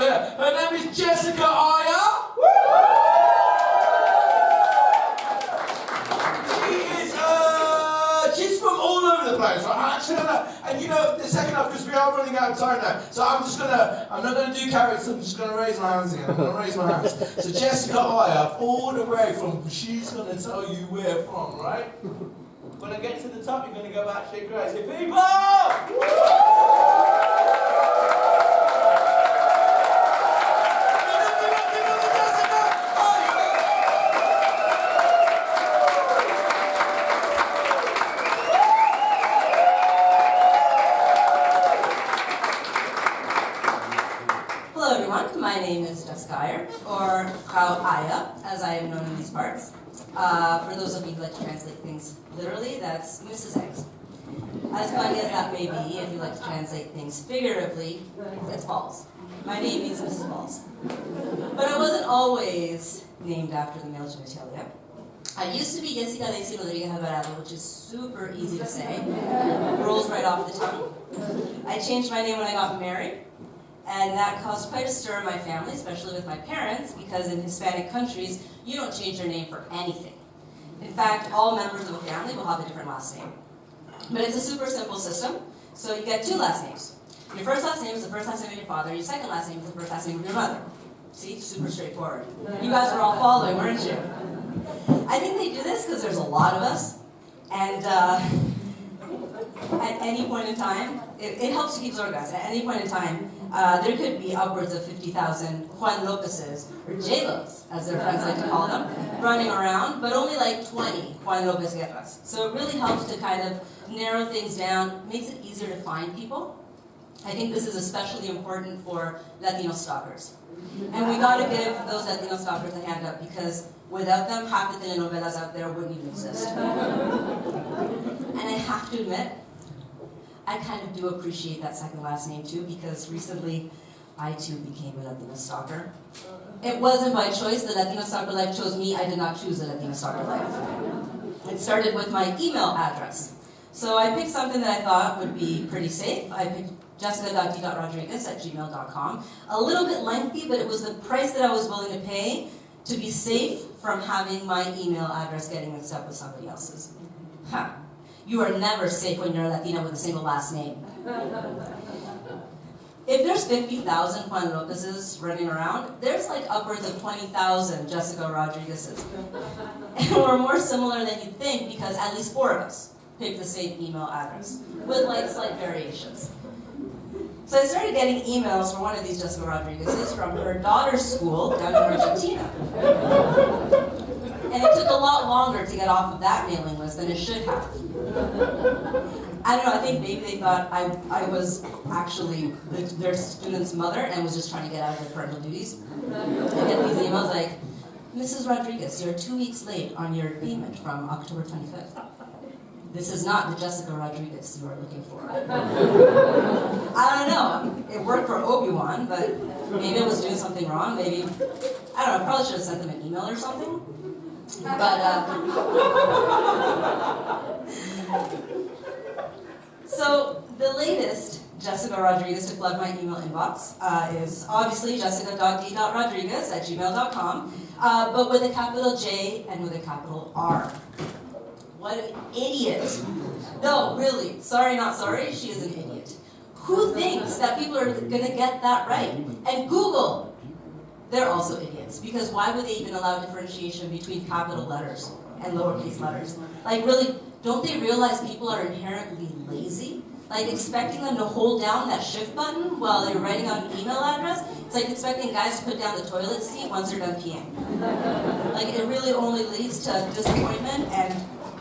here. Her name is Jessica Aya. She's from all over the place, right? Actually, and you know, the second half, because we are running out of time now, so I'm not going to do characters, I'm just going to raise my hands again. I'm going to raise my hands. So Jessica Aya, all the way from, she's going to tell you where from, right? When I get to the top, you're going to go batshit crazy. People! Hello everyone, my name is Jessica Aya, or Frau Aya, as I am known in these parts. For those of you who like to translate things literally, that's Mrs. Eggs. As funny as that may be, if you like to translate things figuratively, it's Balls. My name is Mrs. Balls. But I wasn't always named after the male genitalia. I used to be Jessica Daisy Rodriguez Alvarado, which is super easy to say, rolls right off the tongue. I changed my name when I got married. And that caused quite a stir in my family, especially with my parents, because in Hispanic countries, you don't change your name for anything. In fact, all members of a family will have a different last name. But it's a super simple system, so you get two last names. Your first last name is the first last name of your father, your second last name is the first last name of your mother. See, super straightforward. You guys were all following, weren't you? I think they do this because there's a lot of us, and at any point in time, it helps to keep organized. At any point in time, there could be upwards of 50,000 Juan Lopez's, or J-Los, as their friends like to call them, running around, but only like 20 Juan Lopez Guerras. So it really helps to kind of narrow things down, makes it easier to find people. I think this is especially important for Latino stalkers. And we gotta give those Latino stalkers a hand up, because without them, half the telenovelas out there wouldn't even exist. And I have to admit, I kind of do appreciate that second last name too, because recently I too became a Latino stalker. It wasn't by choice. The Latino stalker life chose me. I did not choose the Latino stalker life. It started with my email address. So I picked something that I thought would be pretty safe. I picked jessica.d.rodriguez@gmail.com. A little bit lengthy, but it was the price that I was willing to pay to be safe from having my email address getting mixed up with somebody else's. Huh. You are never safe when you're a Latina with a single last name. If there's 50,000 Juan Lopez's running around, there's like upwards of 20,000 Jessica Rodriguez's. And we're more similar than you'd think, because at least 4 of us picked the same email address, with like slight variations. So I started getting emails from one of these Jessica Rodriguez's from her daughter's school down in Argentina. And it took a lot longer to get off of that mailing list than it should have. I don't know, I think maybe they thought I was actually their student's mother and was just trying to get out of their parental duties. I get these emails like, Mrs. Rodriguez, you're 2 weeks late on your payment from October 25th. This is not the Jessica Rodriguez you are looking for. I don't know, it worked for Obi-Wan, but maybe I was doing something wrong, maybe, I don't know, I probably should have sent them an email or something. But, so the latest Jessica Rodriguez to flood my email inbox is obviously jessica.d.rodriguez@gmail.com, but with a capital J and with a capital R. What an idiot. No, really, sorry, not sorry, she is an idiot. Who thinks that people are gonna get that right? And Google, they're also idiots, because why would they even allow differentiation between capital letters and lowercase letters? Like really, don't they realize people are inherently lazy? Like expecting them to hold down that shift button while they're writing out an email address, it's like expecting guys to put down the toilet seat once they're done peeing. Like it really only leads to disappointment and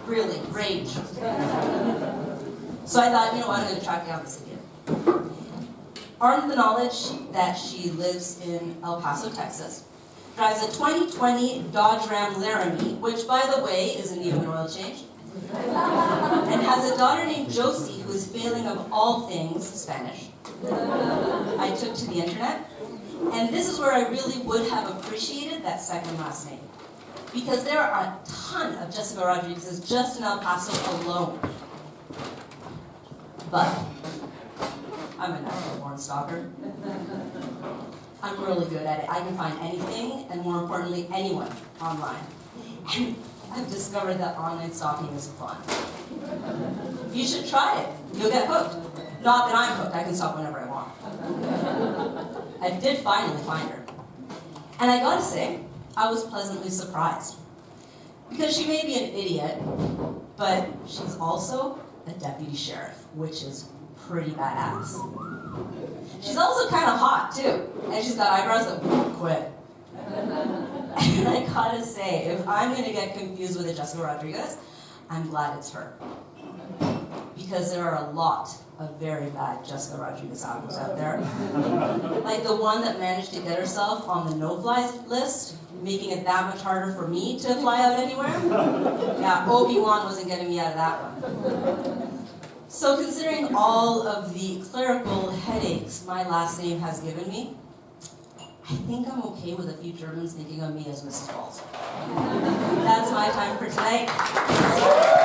really rage. So I thought, you know what, I'm gonna track down this idiot. Armed with the knowledge that she lives in El Paso, Texas, drives a 2020 Dodge Ram Laramie, which, by the way, is in need of an oil change, and has a daughter named Josie, who is failing of all things Spanish. I took to the internet, and this is where I really would have appreciated that second last name, because there are a ton of Jessica Rodriguez's just in El Paso alone. But I'm a natural born stalker. I'm really good at it. I can find anything, and more importantly, anyone online. And I've discovered that online stalking is fun. You should try it. You'll get hooked. Not that I'm hooked. I can stalk whenever I want. I did finally find her. And I gotta say, I was pleasantly surprised. Because she may be an idiot, but she's also a deputy sheriff, which is pretty badass. She's also kind of hot, too. And she's got eyebrows that won't quit. And I gotta say, if I'm gonna get confused with a Jessica Rodriguez, I'm glad it's her. Because there are a lot of very bad Jessica Rodriguez albums out there. Like the one that managed to get herself on the no-fly list, making it that much harder for me to fly out anywhere. Yeah, Obi-Wan wasn't getting me out of that one. So considering all of the clerical headaches my last name has given me, I think I'm okay with a few Germans thinking of me as Mrs. Balls. That's my time for tonight.